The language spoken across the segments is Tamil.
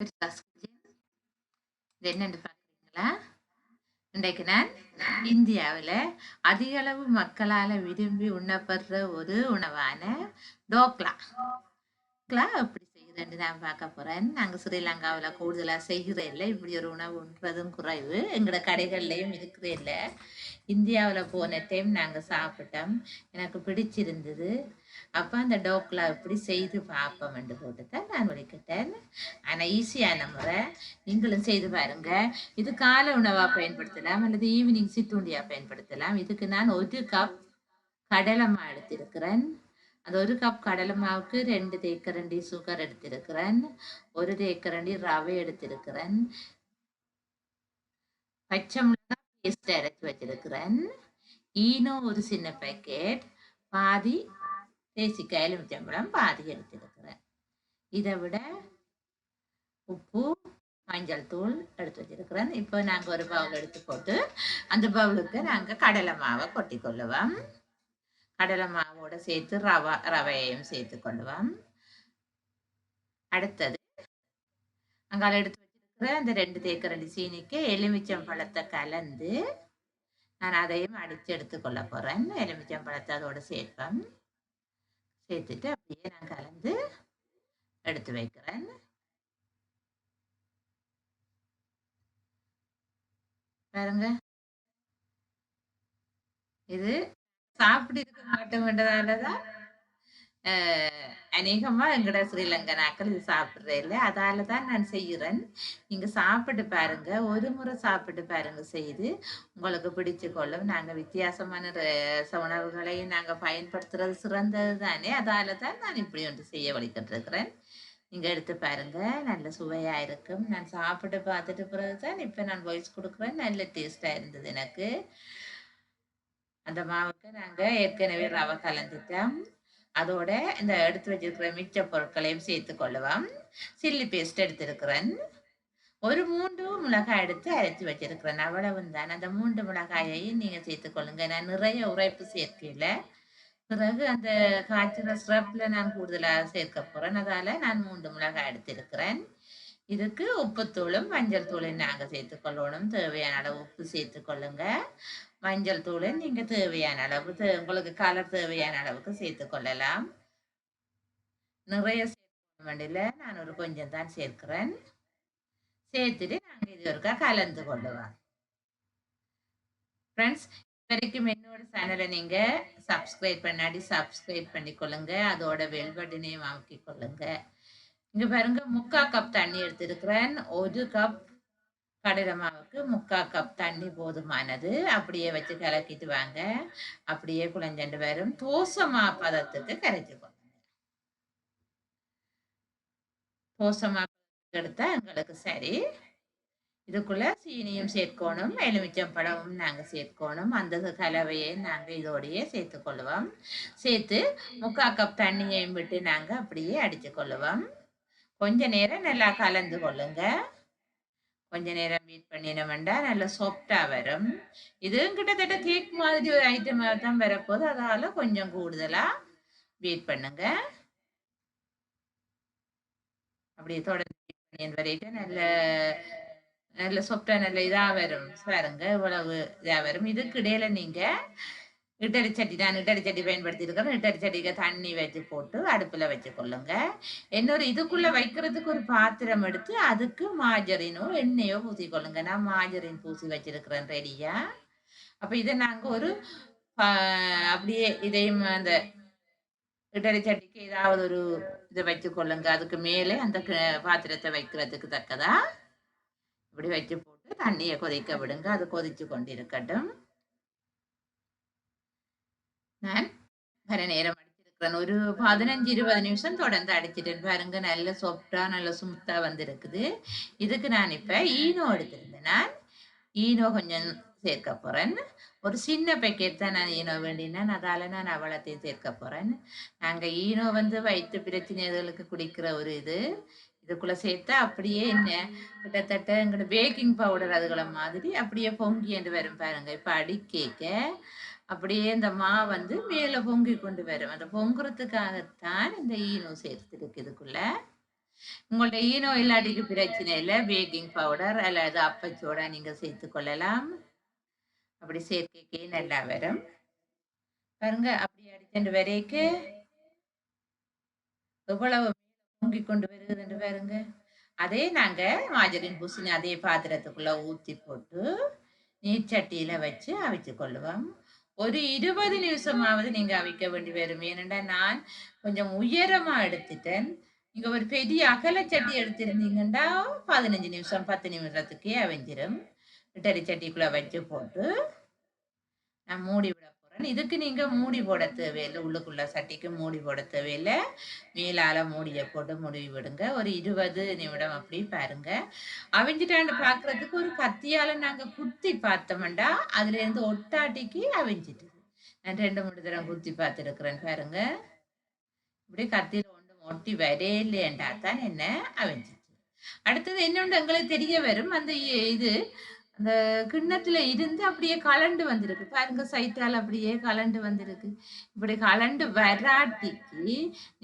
இது என்னன்னு பார்க்குறீங்களா? இன்றைக்கு நான் இந்தியாவில் அதிக அளவு மக்களால் விரும்பி உண்ணப்படுற ஒரு உணவான டோக்லா எப்படி செய்கிறேன்னு நான் பார்க்க போகிறேன். நாங்கள் ஸ்ரீலங்காவில் கூடுதலாக செய்கிறே இல்லை, இப்படி ஒரு உணவு உண்றதும் குறைவு, எங்களோட கடைகள்லையும் இருக்கிறே இல்லை. இந்தியாவில் போன டைம் நாங்கள் சாப்பிட்டோம், எனக்கு பிடிச்சிருந்தது. அப்போ அந்த டோக்லா எப்படி செய்து பார்ப்போம் என்று போட்டு தான் நான் வலிக்கிட்டேன். ஆனால் ஈஸியான முறை, நீங்களும் செய்து பாருங்க. இது காலை உணவாக பயன்படுத்தலாம் அல்லது ஈவினிங் சிற்றுண்டியாக பயன்படுத்தலாம். இதுக்கு நான் 1 கப் கடலை மாவு எடுத்திருக்கிறேன். அந்த 1 கப் கடலை மாவுக்கு 2 தேக்கரண்டி சுகர் எடுத்திருக்கிறேன், 1 தேக்கரண்டி ரவை எடுத்திருக்கிறேன், பச்சை மிளகாய் பேஸ்ட் அரைச்சி வச்சிருக்கிறேன், ஈனோ ஒரு சின்ன பேக்கெட், பாதி தேசிக்காய் எலுமிச்சம்பழம் பாதி எடுத்திருக்கிறேன். இதை விட உப்பு மஞ்சள் தூள் எடுத்து வச்சிருக்கிறேன். இப்போ நாங்கள் ஒரு பவுல் எடுத்து போட்டு அந்த பவுலுக்கு நாங்கள் கடலை மாவை கொட்டி கொள்ளுவோம். கடலை மாவோட சேர்த்து ரவையையும் சேர்த்து கொள்ளுவோம். அடுத்தது அங்கால எடுத்து வச்சிருக்கிற அந்த 2 தேக்கரண்டி சீனிக்கு எலுமிச்சம்பழத்தை கலந்து நான் அதையும் அடித்து எடுத்துக்கொள்ள போறேன். எலுமிச்சம்பழத்தை அதோட சேர்ப்பேன். சேர்த்துட்டு அப்படியே நான் கலந்து எடுத்து வைக்கிறேன். பாருங்க, இது சாப்பிட்டு இருக்க மாட்டோம்ன்றதாலதான் அநேகமா எங்கட ஸ்ரீலங்கனாக்கள் இது சாப்பிட்றே இல்லை, அதால தான் நான் செய்கிறேன். நீங்க சாப்பிட்டு பாருங்க, ஒரு முறை சாப்பிட்டு பாருங்க செய்து, உங்களுக்கு பிடிச்சு கொள்ளும். நாங்க வித்தியாசமான உணவுகளையும் நாங்க பயன்படுத்துறது சிறந்தது தானே, அதால தான் நான் இப்படி ஒன்று செய்ய வழிபட்டிருக்கிறேன். நீங்க எடுத்து பாருங்க, நல்ல சுவையா இருக்கும். நான் சாப்பிட்டு பார்த்துட்டு பிறகுதான் இப்ப நான் வாய்ஸ் கொடுக்குறேன். நல்ல டேஸ்டா இருந்தது எனக்கு. அந்த மாவுக்கு நாங்க ஏற்கனவே ரவை கலந்துட்டோம். அதோட இந்த எடுத்து வச்சிருக்கிற மிச்ச பொருட்களையும் சேர்த்து கொள்ளுவோம். சில்லி பேஸ்ட் எடுத்திருக்கிறேன், ஒரு 3 மிளகாய் எடுத்து அரைச்சி வச்சிருக்கிறேன், அவ்வளவும் தான். அந்த 3 மிளகாயையும் நீங்க சேர்த்துக்கொள்ளுங்க. நான் நிறைய உரைப்பு சேர்க்கல, பிறகு அந்த காய்ச்சின சிரப்ல நான் கூடுதலாக சேர்க்க போறேன், அதால நான் 3 மிளகாய் எடுத்திருக்கிறேன். இதுக்கு உப்புத்தூளும் மஞ்சள் தூளையும் நாங்க சேர்த்துக்கொள்ளணும். தேவையான அளவு உப்பு சேர்த்துக்கொள்ளுங்க. மஞ்சள் தூளை நீங்க தேவையான அளவு உங்களுக்கு கலர் தேவையான அளவுக்கு சேர்த்துக்கொள்ளலாம். நிறைய சேர்க்க வேண்டியல, நான் ஒரு கொஞ்சம் தான் சேர்க்கிறேன். சேர்த்துட்டு நாங்கள் இது ஒருக்கா கலந்து கொள்ளுவோம். ஃப்ரெண்ட்ஸ், வரைக்கும் என்னோட சேனலை நீங்க சப்ஸ்கிரைப் பண்ணாடி சப்ஸ்கிரைப் பண்ணிக்கொள்ளுங்க, அதோட பெல் பட்டனையும் அமுக்கி கொள்ளுங்க. இங்க பாருங்க, 3/4 கப் தண்ணி எடுத்திருக்கிறேன். 1 கப் கடலை மாவுக்கு 3/4 கப் தண்ணி போதுமானது. அப்படியே வச்சு கலக்கிட்டு வாங்க, அப்படியே குழஞ்சண்டு வரும். தோசை மாவு பதத்துக்கு கரைச்சிக்கோங்க. தோசை மாவு எடுத்தா எங்களுக்கு சரி. இதுக்குள்ள சீனியும் சேர்க்கணும், எலுமிச்சம்பழமும் நாங்க சேர்க்கணும். அந்த கலவையை நாங்க இதோடையே சேர்த்து கொள்ளுவோம். சேர்த்து 3/4 கப் தண்ணியையும் விட்டு நாங்க அப்படியே அடிச்சு கொள்ளுவோம். கொஞ்ச நேரம் நல்லா கலந்து கொள்ளுங்க. கொஞ்ச நேரம் வெயிட் பண்ணினோம்டா நல்லா சாஃப்டா வரும். இது கிட்டத்தட்ட கேக் மாதிரி ஒரு ஐட்டம் தான் வரப்போகுது, அதால கொஞ்சம் கூடுதலா வெயிட் பண்ணுங்க. அப்படியே தொடர்ந்து வெயிட் பண்ணி வரைக்கும் நல்ல நல்ல சாஃப்டா நல்ல இதா வரும். பாருங்க இவ்வளவு இதா வரும். இதுக்கு இடையில நீங்க இட்டலி சட்டி, நான் இட்டலி சட்டி பயன்படுத்தி இருக்கிறேன். இட்டலி சட்டிக்கு தண்ணி வச்சு போட்டு அடுப்புல வச்சு கொள்ளுங்க. இன்னொரு இதுக்குள்ள வைக்கிறதுக்கு ஒரு பாத்திரம் எடுத்து அதுக்கு மாஜரினோ எண்ணெயோ பூசி கொள்ளுங்க. நான் மாஜரின் பூசி வச்சிருக்கிறேன் ரெடியா. அப்ப இதை நாங்க ஒரு அப்படியே இதையும் அந்த இட்டலி சட்டிக்கு ஏதாவது ஒரு இதை வச்சு கொள்ளுங்க. அதுக்கு மேலே அந்த பாத்திரத்தை வைக்கிறதுக்கு தக்கதா இப்படி வச்சு போட்டு தண்ணியை கொதிக்க விடுங்க. அது கொதிச்சு கொண்டிருக்கட்டும். நான் வர நேரம் அடிச்சிருக்கிறேன், ஒரு 15-20 நிமிஷம் தொடர்ந்து அடிச்சிட்டேன். பாருங்க நல்ல சாஃப்டா நல்ல ஸ்மூத்தா வந்திருக்குது. இதுக்கு நான் இப்ப ஈனோ எடுத்திருந்தேன். நான் ஈனோ கொஞ்சம் சேர்க்க போறேன். ஒரு சின்ன பேக்கெட் தான் நான் ஈனோ வேண்டினேன், அதால நான் அவ்வளத்தையும் சேர்க்க போறேன். நாங்க ஈனோ வயிற்று பிரச்சனைகளுக்கு குடிக்கிற ஒரு இதுக்குள்ள சேர்த்தா அப்படியே என்ன கிட்டத்தட்ட எங்களோட பேக்கிங் பவுடர் அதுகளை மாதிரி அப்படியே பொங்கி என்று வரும். பாருங்க இப்ப அடிக்கேக்க அப்படியே இந்த மா மேல பொங்கி கொண்டு வரும். அந்த பொங்குறதுக்காகத்தான் இந்த ஈனோ சேர்த்துருக்கு இதுக்குள்ள. உங்கள்ட்ட ஈனோ இல்லாட்டிக்கு பிரச்சனை இல்லை, பேக்கிங் பவுடர் அல்லது அப்பச்சோடா நீங்க சேர்த்து கொள்ளலாம். அப்படி சேர்க்கைக்கே நல்லா வரும். பாருங்க அப்படி அடிச்சுட்டு வரைக்கு எவ்வளவு பொங்கி கொண்டு வருகுதுன்னு பாருங்க. அதே நாங்க மாஜரின் பூசினி அதே பாத்திரத்துக்குள்ள ஊத்தி போட்டு நீர்ச்சட்டியில வச்சு அவிச்சு கொள்ளுவோம். ஒரு 20 நிமிஷமாவது நீங்க அவிக்க வேண்டி வரும். ஏனென்றா நான் கொஞ்சம் உயரமா எடுத்துட்டேன். நீங்க ஒரு பெரிய அகலச்சட்டி எடுத்திருந்தீங்கன்னா 15 நிமிஷம் 10 நிமிஷத்துக்கே அவிஞ்சிரும். இட்டலி சட்டிக்குள்ள வச்சு போட்டு நான் மூடி விட போறேன். இதுக்கு நீங்க மூடி போட தேவையில்லை, உள்ளுக்குள்ள சட்டிக்கு மூடி போட தேவையில்லை. மேலால மூடிய போட்டு மூடி விடுங்க. ஒரு 20 நிமிடம் அப்படி பாருங்க. அவிஞ்சிட்டான்னு பாக்குறதுக்கு ஒரு கத்தியால நாங்க குத்தி பார்த்தோம்டா அதுல இருந்து ஒட்டாட்டிக்கு அவிஞ்சிட்டு. நான் 2-3 தடவை குத்தி பார்த்துருக்கிறேன் பாருங்க. இப்படி கத்தியில ஒன்று ஒட்டி வரையிலேண்டா தான் என்ன அவிஞ்சிச்சு. அடுத்தது என்னொன்று எங்களுக்கு தெரிய வரும். அந்த இது அந்த கிண்ணத்துல இருந்து அப்படியே கலண்டு வந்திருக்கு பாருங்க, சைட்டால அப்படியே கலண்டு வந்திருக்கு. இப்படி கலண்டு வராட்டிக்கு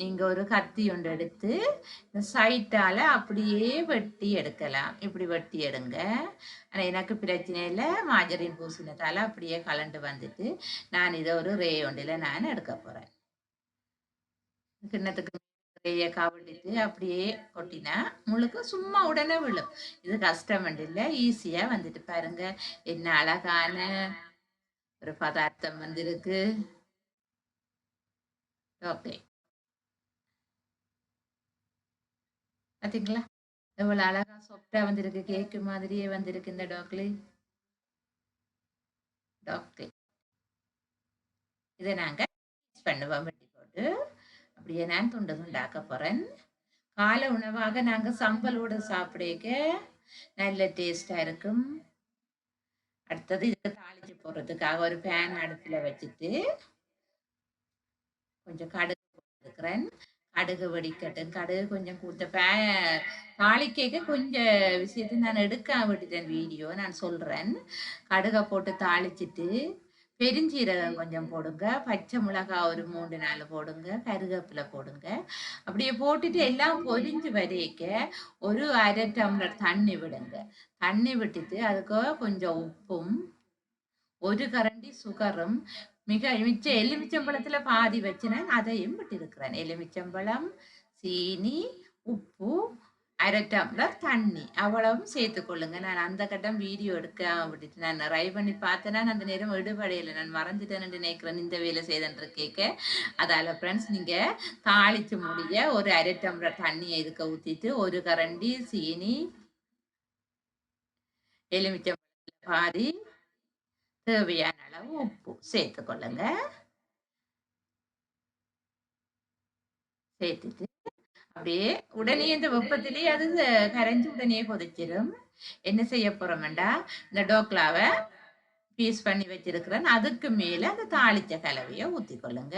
நீங்க ஒரு கத்தி ஒன்று எடுத்து சைட்டால அப்படியே வெட்டி எடுக்கலாம். இப்படி வெட்டி எடுங்க. ஆனா எனக்கு பிரச்சனை இல்லை, மாஜரின் பூசினத்தால அப்படியே கலண்டு வந்துட்டு நான் இதை ஒரு ரே ஒன்றில் நான் எடுக்க போறேன். கிண்ணத்துக்கு ரேயை கவிழ்த்து அப்படியே கொட்டினா முழுக்க சும்மா உடனே விழும். இது கஷ்டம் இல்லை, ஈஸியா வந்துட்டு பாருங்க. என்ன அழகான ஒரு பதார்த்தம் வந்திருக்கு. ஓகே, பாத்தீங்களா எவ்வளவு அழகா சாஃப்டா வந்திருக்கு, கேக்கு மாதிரியே வந்திருக்கு இந்த டாக்லி. இதை நாங்க பண்ணுவோம் வெட்டி போட்டு. அப்படியே நான் துண்டு துண்டாக்க போறேன். காலை உணவாக நாங்க சம்பலோட சாப்பிடுக்க நல்ல டேஸ்டா இருக்கும். அடுத்தது இதுக்கு தாளிச்சு போடுறதுக்காக ஒரு பேன் அடுப்புல வச்சுட்டு கொஞ்சம் கடுகு போட்டுக்கிறேன். கடுகு வெடிக்கட்டும். கடுகு கொஞ்சம் கூட்ட தாளிக்க கொஞ்சம் விஷயத்தை நான் எடுக்க விட்டுட்டேன், வீடியோ நான் சொல்றேன். கடுகை போட்டு தாளிச்சிட்டு பெருஞ்சீரகம் கொஞ்சம் போடுங்க, பச்சை மிளகாய் ஒரு 3-4 போடுங்க, கருவேப்பிலை போடுங்க. அப்படியே போட்டுட்டு எல்லாம் பொரிஞ்சு வரைக்க ஒரு 1/2 டம்ளர் தண்ணி விடுங்க. தண்ணி விட்டுட்டு அதுக்கு கொஞ்சம் உப்பும் ஒரு கரண்டி சுகரும் மிச்ச எலுமிச்சம்பழத்துல பாதி வச்சினேன், அதையும் விட்டிருக்கிறேன். எலுமிச்சம்பழம், சீனி, உப்பு, 1/2 டம்ளர் தண்ணி அவ்வளவும் சேர்த்துக்கொள்ளுங்க. நான் அந்த கட்டம் வீடியோ எடுக்க விட்டுட்டு நான் ட்ரை பண்ணி பார்த்தேன்னா அந்த நேரம் எடுபடையில நான் மறந்துட்டேன்னு நினைக்கிறேன் இந்த வேலை செய்தன்று கேட்க. அதால ஃப்ரெண்ட்ஸ் நீங்க தாளிச்சு முடிய ஒரு 1/2 டம்ளர் தண்ணியை இதுக்க ஊத்திட்டு ஒரு கரண்டி சீனி, எலுமிச்சம்பழத்துல பாதி, தேவையான அளவு உப்பு சேர்த்துக்கொள்ளுங்க. சேர்த்துட்டு அப்படியே உடனே இந்த வெப்பத்திலேயே அது கரைஞ்சு உடனே கொதிச்சிடும். என்ன செய்ய போறோம்டா, இந்த டோக்லாவை பீஸ் பண்ணி வச்சிருக்கிறேன், அதுக்கு மேல அந்த தாளிச்ச கலவையை ஊத்திக்கொள்ளுங்க.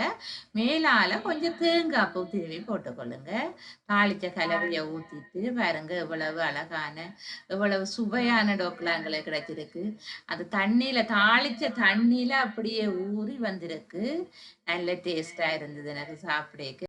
மேலால கொஞ்சம் தேங்காய் பூ திருவி போட்டுக்கொள்ளுங்க. தாளிச்ச கலவையை ஊத்திட்டு பாருங்க இவ்வளவு அழகான இவ்வளவு சுவையான டோக்லாங்களை கிடைச்சிருக்கு. அது தண்ணியில தாளிச்ச தண்ணியில அப்படியே ஊறி வந்திருக்கு. நல்ல டேஸ்டா இருந்தது எனக்கு சாப்பிட.